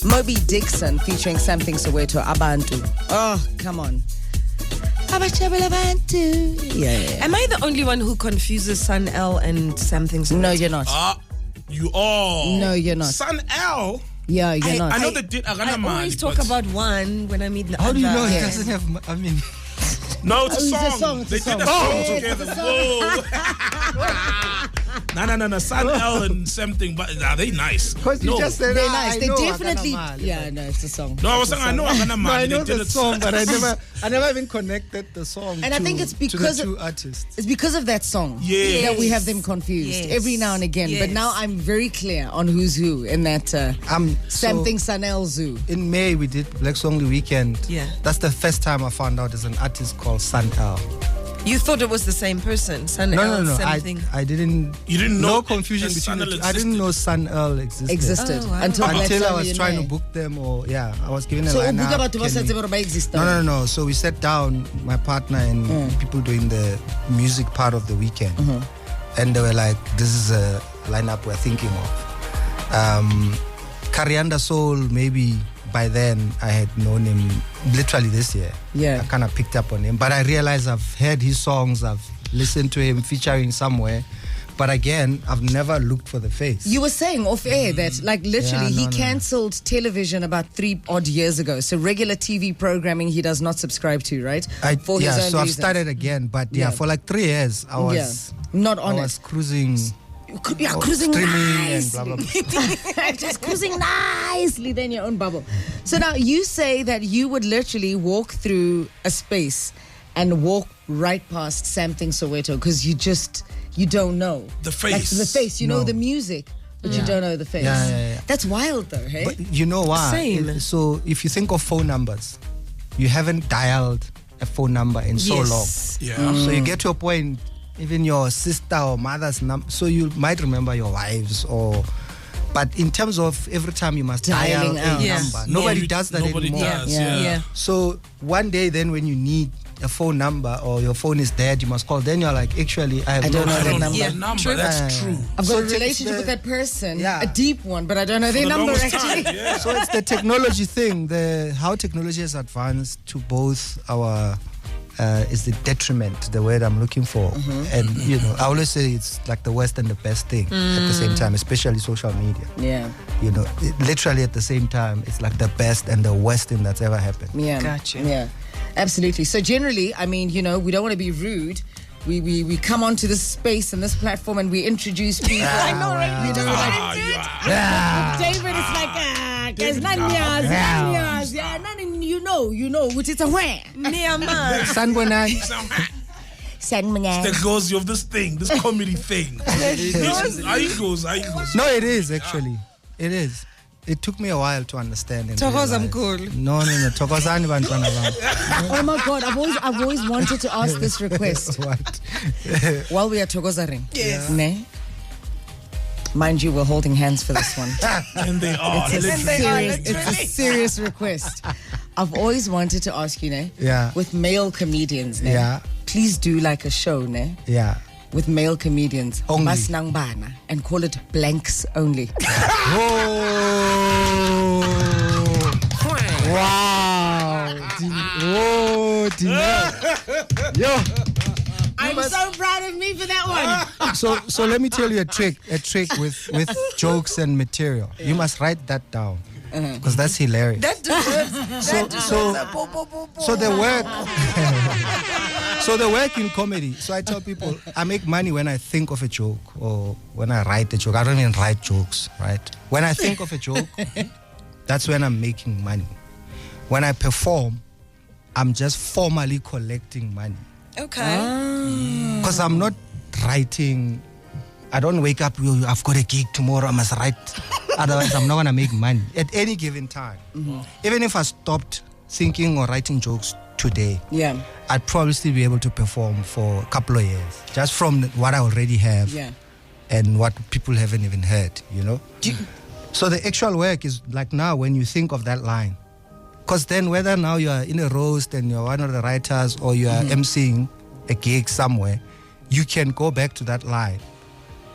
Moby Dixon featuring Something Soweto, Abantu. Oh, come on. Yeah. Am I the only one who confuses Sun L and Something Soweto? No, you're not. You are. No, you're not. Sun L. Yeah, you're not. I know they did. I always talk about one when I meet the How do you know other. he doesn't have? No, it's a it's a song. song, it's They a did a song. song Yeah, together. it's a Whoa. No. Sun L and something, but they nice. Because you just said, They're nice. I They know definitely. Agana Mali. Yeah, no, it's a song. No, I was saying I know Agana No, I Mali. know They did the it. song, but I never even connected the song. And I think it's because to the of- two artists. It's because of that song Yes. that we have them confused Yes. every now and again. But Yes. now I'm very clear on who's who in that Something Sanel Zoo. In May we did Black Song the Weekend. Yeah. That's the first time I found out there's an artist called Sun L. You thought it was the same person, Sun L. No. Something. I didn't. You didn't know No confusion between Sun the L two. I didn't know Sun L existed. Existed Oh, wow. until Black Until I Song was in trying May. to book them, or I was given a So lineup. ubuka batho ba Can sa we- tsebe hore ba exist. No. So we sat down, my partner and people doing the music part of the weekend, and they were like, "This is a lineup we're thinking of." Dineo Sol, maybe by then I had known him literally this year. Yeah. I kind of picked up on him, but I realized I've heard his songs, I've listened to him featuring somewhere. But again, I've never looked for the face. You were saying off air that, like, literally, Yeah, he no. cancelled television about 3 odd years ago. So regular TV programming he does not subscribe to, right? For his own so I've reasons. started again, but for like 3 years I was not I on was it. cruising. Cruising streaming nicely. and blah, blah, Just cruising nicely, then your own bubble. So now you say that you would literally walk through a space and walk right past Something Soweto because you don't know The face. Like the face, you know No. the music, but you don't know the face. Yeah. That's wild, though, hey? But you know why? Same. So if you think of phone numbers, you haven't dialed a phone number in so long. Yes. Yeah. So you get to a point, even your sister or mother's number, so you might remember your wives but in terms of every time you must Dialing dial out. a Yes. number, nobody does that Nobody anymore. does, Yeah. Yeah. So one day then when you need a phone number or your phone is dead, you must call. Then you're like, actually, I have I don't know I the don't know number. the number. True. That's true. I've got So a it's relationship the- with that person, Yeah. a deep one, but I don't know their For the number longest actually. time, yeah. So it's the technology thing, how technology has advanced to both our is the detriment, the word I'm looking for. And I always say it's like the worst and the best thing at the same time, especially social media. Yeah, Literally at the same time, it's like the best and the worst thing that's ever happened. yeah. Gotcha. Yeah, absolutely. So generally, I mean, we don't want to be rude. We come onto this space and this platform and we introduce people. I know, right? You know, David is like, guys, none years. Yeah, none, you know, which is a where. Niyama. Sanbonan. Send me The gauze of this thing, this comedy thing. I goes. No, it is actually. It is. It took me a while to understand. And Thokoza realize. mkhulu. No. Thokozani bantwana bam. Oh my God, I've always wanted to ask this request What? while we are Thokozaring. Yes. Ne? Mind you, we're holding hands for this one. And they are. It's a serious request. I've always wanted to ask you, ne? Yeah. With male comedians, ne? Yeah. Please do like a show, ne? Yeah. With male comedians. Only. Mas Nangbana, and call it blanks only. Oh. Wow. Dineo. Yo. I'm so proud of me for that one. So let me tell you a trick with jokes and material. You must write that down because that's hilarious. That deserves So the work so the work in comedy. So I tell people I make money when I think of a joke or when I write a joke. I don't even write jokes, right? When I think of a joke, that's when I'm making money. When I perform, I'm just formally collecting money. Okay. Because I'm not writing. I don't wake up, I've got a gig tomorrow, I must write. Otherwise, I'm not going to make money at any given time. Even if I stopped thinking or writing jokes today, Yeah. I'd probably still be able to perform for a couple of years, just from what I already have Yeah. and what people haven't even heard, So the actual work is like now when you think of that line. Because then whether now you are in a roast and you're one of the writers or you are emceeing a gig somewhere, you can go back to that line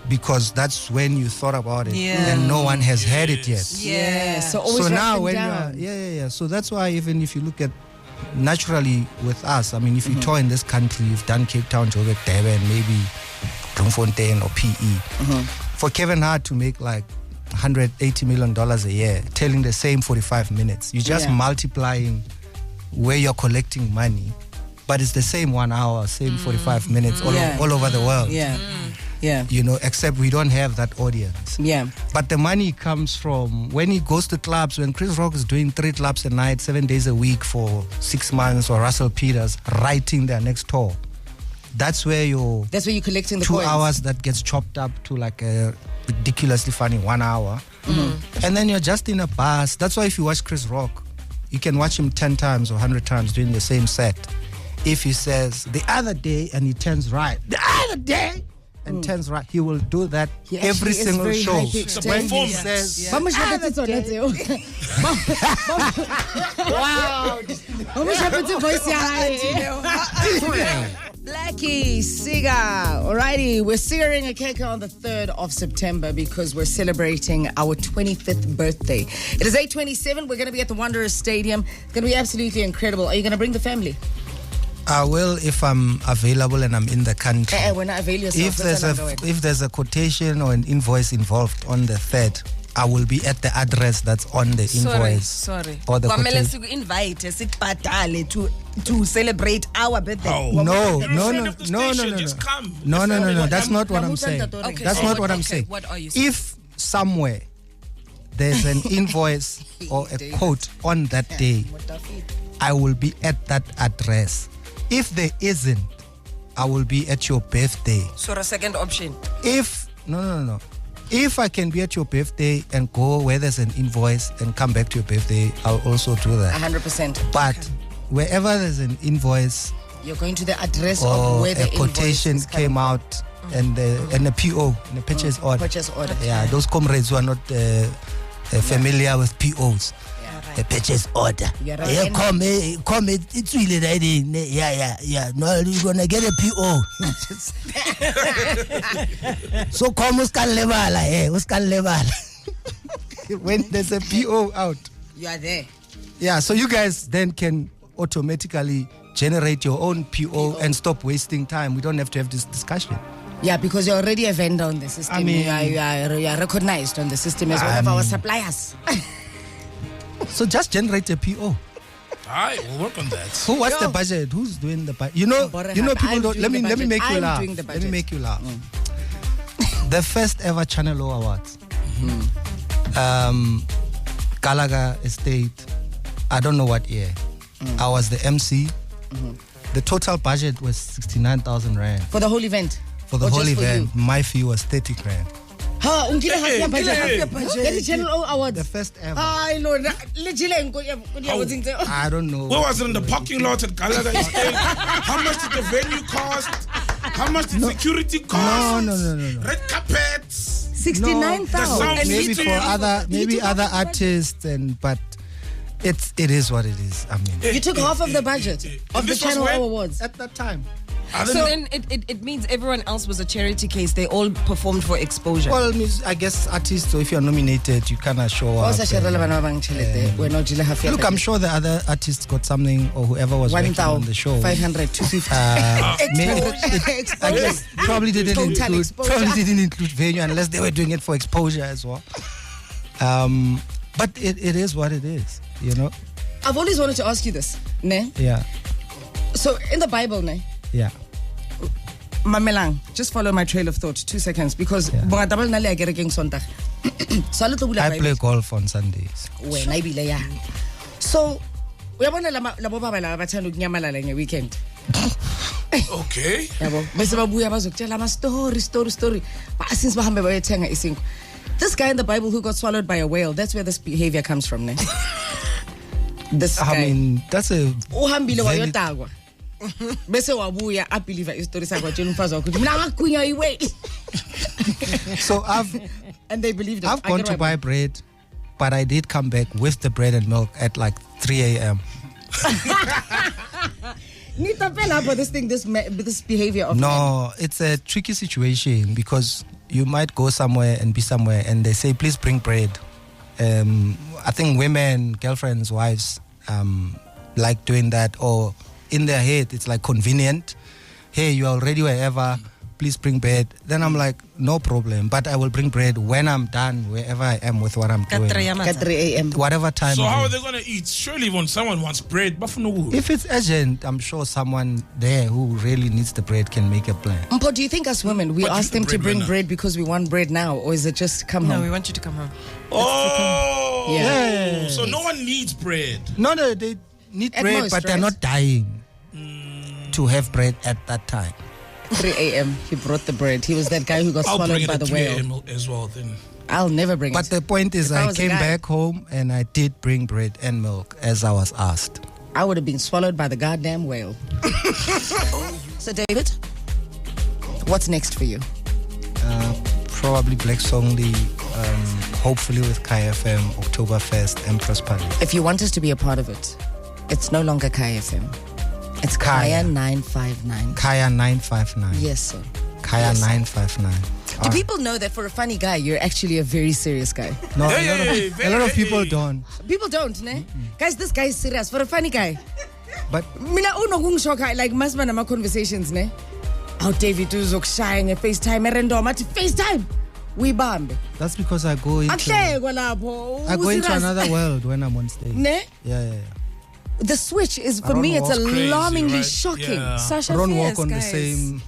because that's when you thought about it, Yeah. and no one has heard it yet. Yeah. So always So write now them when down. so that's why even if you look at naturally with us, I mean, if you tour in this country, you've done Cape Town, Joburg, Durban, maybe Bloemfontein or PE. For Kevin Hart to make like $180 million a year, telling the same 45 minutes, you're just Yeah. multiplying where you're collecting money, but it's the same 1 hour, same 45 minutes all over the world. Yeah. Yeah. You know, except we don't have that audience. Yeah. But the money comes from when he goes to clubs, when Chris Rock is doing 3 clubs a night, 7 days a week for 6 months, or Russell Peters writing their next tour. That's where you're That's where you're collecting the 2 coins. hours that gets chopped up to like a ridiculously funny 1 hour. And then you're just in a bus. That's why if you watch Chris Rock, you can watch him 10 times or 100 times doing the same set. If he says the other day and he turns right, the other day and turns right, he will do that He every actually is single very show. high-pitched. It's a When he performance. says, Vamos repetir isso, né, Teo? Vamos repetir voice Blackie, Siga. Alrighty, we're searing a cake on the 3rd of September because we're celebrating our 25th birthday. It is 8:27. We're going to be at the Wanderers Stadium. It's going to be absolutely incredible. Are you going to bring the family? I will if I'm available and I'm in the country. We're not avail yourself. If there's a quotation or an invoice involved on the 3rd, I will be at the address that's on the invoice. Sorry. Or the Kwamele quotation. siku-invite sikubhadale to celebrate our birthday. Oh. No. Just come. No. That's not what I'm Namuhla saying. Ntatore. That's not what I'm saying. What are you saying? If somewhere there's an invoice or a quote on that day, I will be at that address. If there isn't, I will be at your birthday. So a second option. If no. If I can be at your birthday and go where there's an invoice and come back to your birthday, I'll also do that. 100%. But wherever there's an invoice You're going to the address of or where the a quotation invoice is coming came out and a PO, and a purchase order. Purchase order. Yeah, those comrades who are not familiar with POs. A purchase order. You're right. Yeah, come, it's really that. Yeah. No, you're gonna get a PO. So come, uskan level. When there's a PO out. You are there. Yeah, so you guys then can automatically generate your own PO and stop wasting time. We don't have to have this discussion. Yeah, because you're already a vendor on the system. I mean- you are recognized on the system as one of our suppliers. So just generate a PO. All right, we'll work on that. So what's the budget? Who's doing the budget? You know people I'm don't. doing Let me the budget. make you I'm laugh. doing the Let me budget. make you laugh. The first ever Channel O Awards. Gallagher Estate. I don't know what year. I was the MC. The total budget was 69,000 rand For the whole event. for the Or whole just for event. you? My fee was 30 grand. Ha, unkile half your budget. Hey, Half your budget. Get the Channel O Awards. The first ever. I know. Legile I don't know. Where was it in the parking lot at Gallagher Estate? How much did the venue cost? How much did security cost? No. Red carpets. 69,000. The sound Maybe system. for other artists but it is what it is. I mean, You took half of the budget of the This was Channel when? O Awards. at that time. I don't So know. then it means everyone else was a charity case. They all performed for exposure. Well, I guess artists. So if you're nominated, you kind of show up. Also, Sharela bana bang chelete. We're not jile half your Look, I'm budget. sure the other artists got something, or whoever was working on the show. 1,500, 250. Maybe I guess probably didn't Total include exposure. venue unless they were doing it for exposure as well. But it is what it is, you know. I've always wanted to ask you this, ne? Yeah. So in the Bible, ne? Yeah. Mamelang, just follow my trail of thought. 2 seconds, because bongata ba le na le ya kerekeng Sondag. So le tlo bula I Bible. play golf on Sundays. Wena ebile ya. So uyabona la bo baba la bathanda ukunyamalala nge weekend. Okay. Yabo bese babuya bazokutshela ama story. But since bahambe bayethenga isinkwa. This guy in the Bible who got swallowed by a whale, that's where this behavior comes from, ne? This guy. I mean, that's a Uhambile very- wayotagwa. Bese wabuya a believer istory sakho watshela umfazi wakho ukuthi mina ngagwinya iwe. So And they believed it. I've gone to buy bread, but I did come back with the bread and milk at like 3 a.m. Nita fell up for this thing, this behavior of men. No, it's a tricky situation because you might go somewhere and be somewhere, and they say, please bring bread. I think women, girlfriends, wives, like doing that, or in their head, it's like convenient. Hey, you're already wherever, please bring bread. Then I'm like, no problem, but I will bring bread when I'm done, wherever I am with what I'm doing. At 3 a.m. Whatever time. So how are they going to eat? Surely when someone wants bread, if it's urgent, I'm sure someone there who really needs the bread can make a plan. Mpo, do you think us women, we But ask you them the to bring breadwinner. bread because we want bread now, or is it just to come No, home? we want you to come home. Oh, Yeah. So no one needs bread. No, they need At bread, most, but they're right? not dying to have bread at that time. 3 a.m. He brought the bread. He was that guy who got I'll bring swallowed it by at the 3 whale. a.m. as well then. I'll never bring But it. the point is, If I I was a came guy- back home and I did bring bread and milk as I was asked. I would have been swallowed by the goddamn whale. So, David, what's next for you? Probably Black Songly, hopefully with KFM, Oktoberfest, Empress Palace. If you want us to be a part of it, it's no longer Kaya FM. It's Kaya. Kaya 959. Kaya 959. Yes, sir. Kaya Yes, sir. 959. Do people know that for a funny guy, you're actually a very serious guy? No, Hey, a lot of people hey. don't. People don't, ne? Guys, this guy is serious. For a funny guy. But Mina uno kung shoka like masman nama conversations, ne? How David uzokshaya nge-FaceTime erandom athi FaceTime. Uyibambe. that's because I go into Akuhlekwa lapho. I go into Userious. another world when I'm on stage. Ne? Yeah. The switch is, I for don't me, it's walk crazy, alarmingly right? shocking. Yeah. Sasha I don't Fierce, walk on the guys. same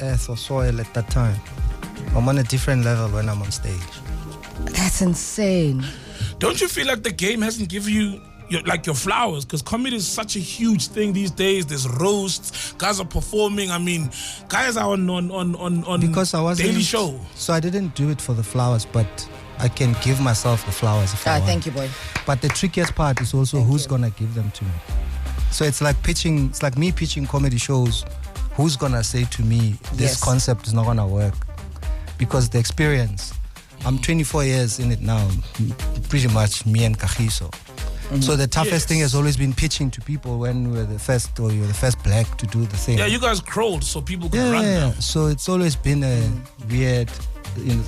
earth or soil at that time. I'm on a different level when I'm on stage. That's insane. Don't you feel like the game hasn't given you your flowers? Because comedy is such a huge thing these days. There's roasts, guys are performing. I mean, guys are on Because I wasn't Daily Show. So I didn't do it for the flowers, but I can give myself the flowers if I want. Thank you, boy. But the trickiest part is also who's gonna give them to me. So it's like pitching. It's like me pitching comedy shows. Who's gonna say to me this Yes. concept is not gonna work? Because the experience. I'm 24 years in it now. Pretty much me and Kagiso. So the toughest thing has always been pitching to people when we're the first, or you're the first black to do the thing. Yeah, you guys crawled so people could run now. So it's always been a weird,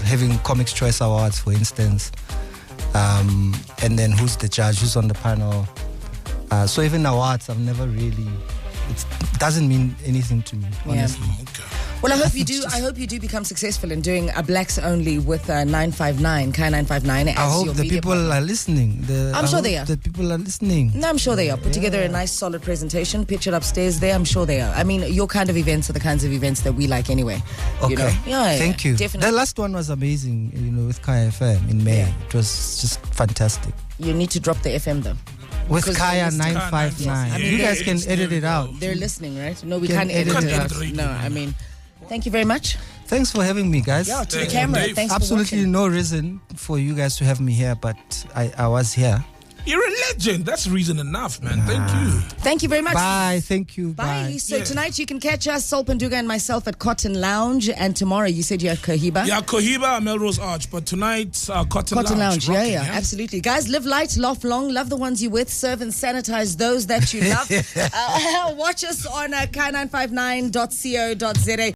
having Comics Choice Awards, for instance, and then who's the judge, who's on the panel. So even awards, I've never really. It doesn't mean anything to me, honestly. Okay. Well, I hope you do. I hope you do become successful in doing a blacks only with 959, Kaya 959. As I hope your the media people partner. are listening. I'm sure they are. The people are listening. No, I'm sure they are. Put together a nice, solid presentation. Pitch it upstairs there. I'm sure they are. I mean, your kind of events are the kinds of events that we like anyway. Okay. You know? Yeah, Thank you. Definitely. The last one was amazing, with Kaya FM in May. Yeah. It was just fantastic. You need to drop the FM though. With Because Kaya they're listening. 959. Yes. I mean, You guys yeah, can it's edit there it we out. go. They're listening, right? No, we Can can't edit edit it it out. out. No, I mean, thank you very much. Thanks for having me, guys. Yeah, to the Thank you, camera. Dave. Thanks Absolutely for watching. no reason for you guys to have me here, but I was here. You're a legend. That's reason enough, man. Thank you. Thank you very much. Bye. Thank you. Bye. So Yeah. tonight you can catch us, Sol Panduga and myself at Cotton Lounge. And tomorrow you said you're at Cohiba. Yeah, Cohiba, Melrose Arch. But tonight, Cotton Cotton Lounge. rocking, Yeah, absolutely. Guys, live light, laugh long, love the ones you're with, serve and sanitize those that you love. Watch us on Kai959.co.za.